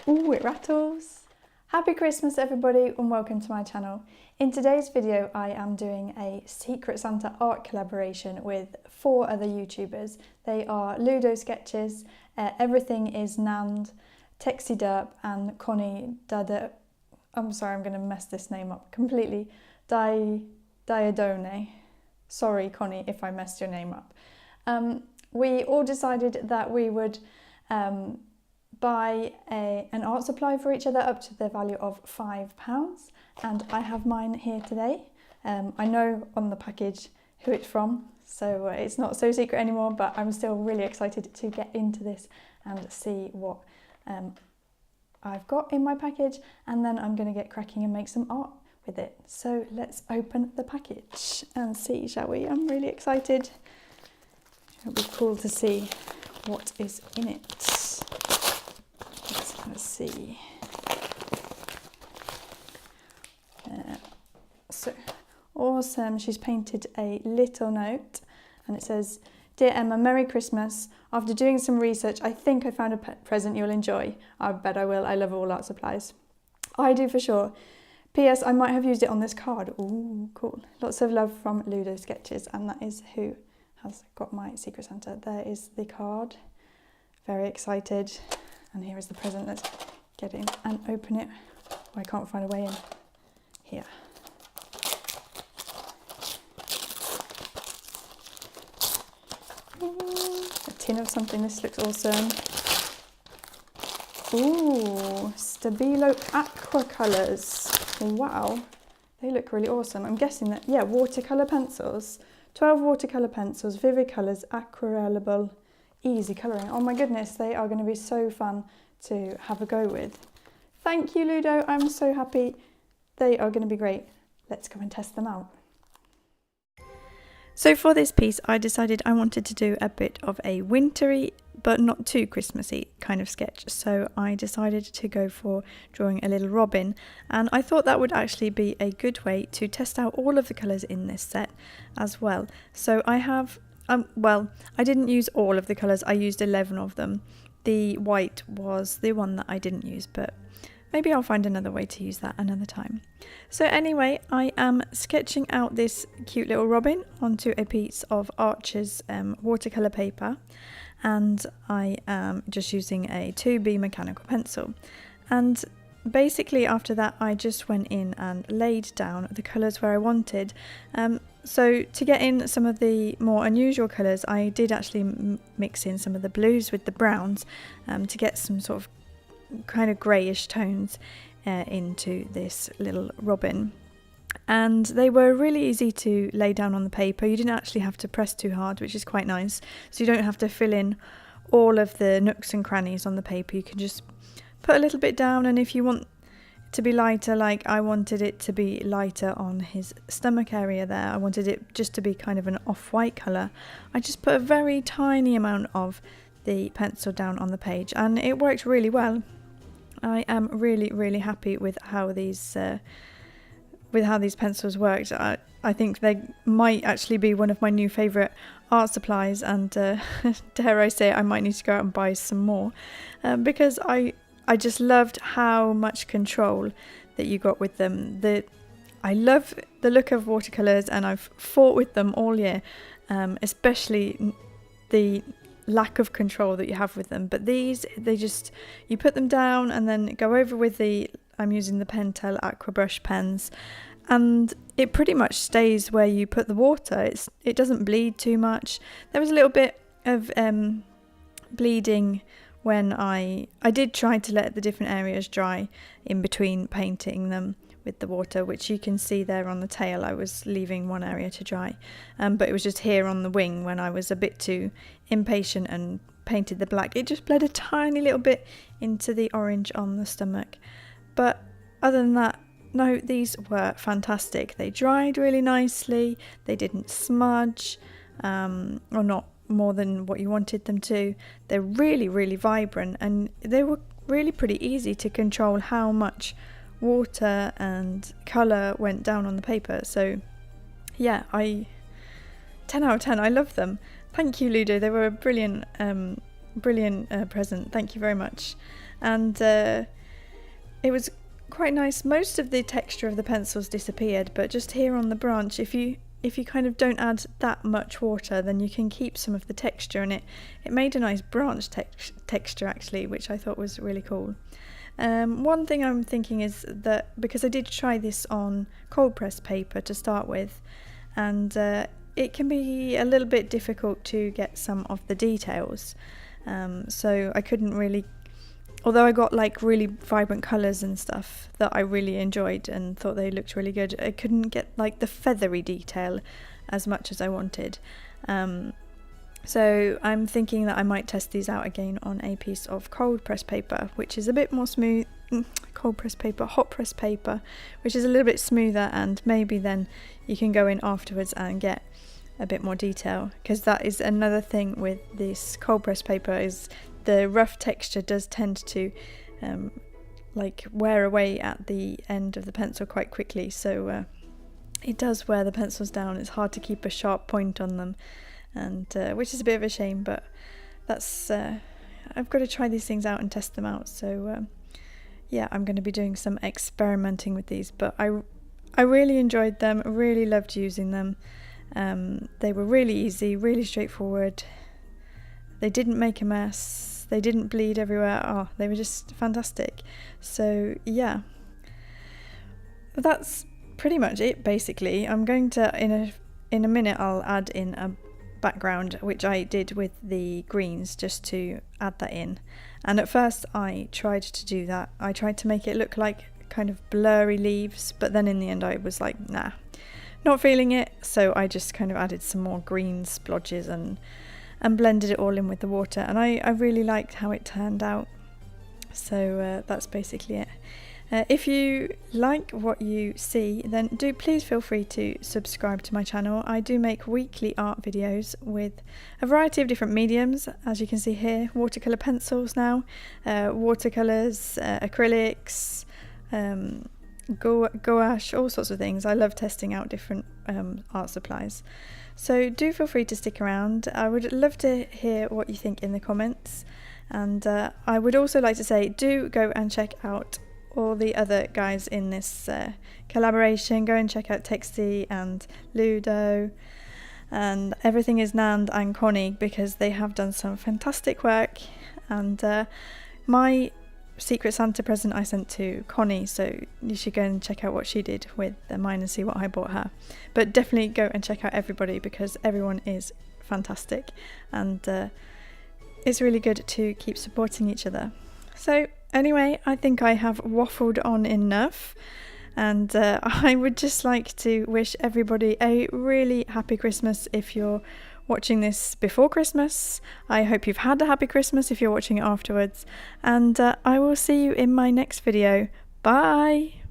Ooh, it rattles! Happy Christmas everybody and welcome to my channel. In today's video I am doing a Secret Santa art collaboration with 4 other YouTubers. They are Ludo Sketches, Everything is Nand, Texie Derp and Connie Dada. I'm sorry, I'm going to mess this name up completely. Diadone. Sorry Connie if I messed your name up. We all decided that we would buy an art supply for each other up to the value of £5, and I have mine here today. I know on the package who it's from, so it's not so secret anymore, but I'm still really excited to get into this and see what I've got in my package, and then I'm going to get cracking and make some art with it. So let's open the package and see, shall we? I'm really excited. It'll be cool to see what is in it. Let's see. So awesome. She's painted a little note and it says, "Dear Emma, Merry Christmas. After doing some research, I think I found a present you'll enjoy. I bet I will. I love all art supplies. I do for sure. P.S. I might have used it on this card." Ooh, cool. Lots of love from Ludo Sketches, and that is who has got my Secret Santa. There is the card. Very excited. And here is the present. Let's get in and open it. Oh, I can't find a way in. Here. A tin of something. This looks awesome. Ooh, Stabilo aquacolors. Wow, they look really awesome. I'm guessing that, yeah, watercolour pencils. 12 watercolour pencils, vivid colours, aquarellable, easy colouring. Oh my goodness, they are going to be so fun to have a go with. Thank you, Ludo. I'm so happy. They are going to be great. Let's go and test them out. So for this piece, I decided I wanted to do a bit of a wintry but not too Christmassy kind of sketch. So I decided to go for drawing a little robin, and I thought that would actually be a good way to test out all of the colours in this set as well. So I have well, I didn't use all of the colours, I used 11 of them. The white was the one that I didn't use, but maybe I'll find another way to use that another time. So anyway, I am sketching out this cute little robin onto a piece of Archer's watercolour paper, and I am just using a 2B mechanical pencil. And basically after that I just went in and laid down the colours where I wanted. So to get in some of the more unusual colours, I did actually mix in some of the blues with the browns to get some sort of kind of greyish tones into this little robin. And they were really easy to lay down on the paper. You didn't actually have to press too hard, which is quite nice. So you don't have to fill in all of the nooks and crannies on the paper. You can just put a little bit down, and if you want to be lighter, like I wanted it to be lighter on his stomach area there, I wanted it just to be kind of an off-white colour, I just put a very tiny amount of the pencil down on the page, and it worked really well. I am really happy with how these pencils worked. I think they might actually be one of my new favourite art supplies, and dare I say I might need to go out and buy some more because I just loved how much control that you got with them. I love the look of watercolours, and I've fought with them all year, especially the lack of control that you have with them. But these, you put them down and then go over with I'm using the Pentel aquabrush pens, and it pretty much stays where you put the water. It doesn't bleed too much. There was a little bit of bleeding when I did try to let the different areas dry in between painting them with the water, which you can see there on the tail. I was leaving one area to dry, but it was just here on the wing when I was a bit too impatient and painted the black. It just bled a tiny little bit into the orange on the stomach. But other than that, no, these were fantastic. They dried really nicely, they didn't smudge, or not more than what you wanted them to. They're really vibrant, and they were really pretty easy to control how much water and colour went down on the paper. So yeah, 10 out of 10, I love them. Thank you, Ludo, they were brilliant. brilliant present, thank you very much. And it was quite nice. Most of the texture of the pencils disappeared, but just here on the branch, if you kind of don't add that much water, then you can keep some of the texture, and it made a nice branch texture actually, which I thought was really cool. One thing I'm thinking is that, because I did try this on cold pressed paper to start with, and it can be a little bit difficult to get some of the details, so I couldn't really, although I got like really vibrant colours and stuff that I really enjoyed and thought they looked really good, I couldn't get like the feathery detail as much as I wanted. So I'm thinking that I might test these out again on a piece of cold pressed paper, which is a bit more smooth. Hot pressed paper, which is a little bit smoother, and maybe then you can go in afterwards and get a bit more detail, because that is another thing with this cold pressed paper, is the rough texture does tend to like wear away at the end of the pencil quite quickly, so it does wear the pencils down. It's hard to keep a sharp point on them, and which is a bit of a shame, but that's I've got to try these things out and test them out, so yeah, I'm going to be doing some experimenting with these, but I really enjoyed them, really loved using them. They were really easy, really straightforward. They didn't make a mess, they didn't bleed everywhere. Oh, they were just fantastic. So yeah, that's pretty much it basically. I'm going to, in a minute, I'll add in a background, which I did with the greens, just to add that in. And at first I tried to do that. I tried to make it look like kind of blurry leaves, but then in the end I was like, nah, not feeling it. So I just kind of added some more green splodges and blended it all in with the water, and I really liked how it turned out. So that's basically it. If you like what you see, then do please feel free to subscribe to my channel. I do make weekly art videos with a variety of different mediums, as you can see here. Watercolour pencils now, watercolours, acrylics, gouache, all sorts of things. I love testing out different art supplies. So do feel free to stick around. I would love to hear what you think in the comments, and I would also like to say, do go and check out all the other guys in this collaboration. Go and check out Texty and Ludo and Everything Is Nand and Connie, because they have done some fantastic work. And my Secret Santa present I sent to Connie, so you should go and check out what she did with mine and see what I bought her. But definitely go and check out everybody, because everyone is fantastic, and it's really good to keep supporting each other. So anyway, I think I have waffled on enough, and I would just like to wish everybody a really happy Christmas if you're watching this before Christmas. I hope you've had a happy Christmas if you're watching it afterwards, and I will see you in my next video. Bye!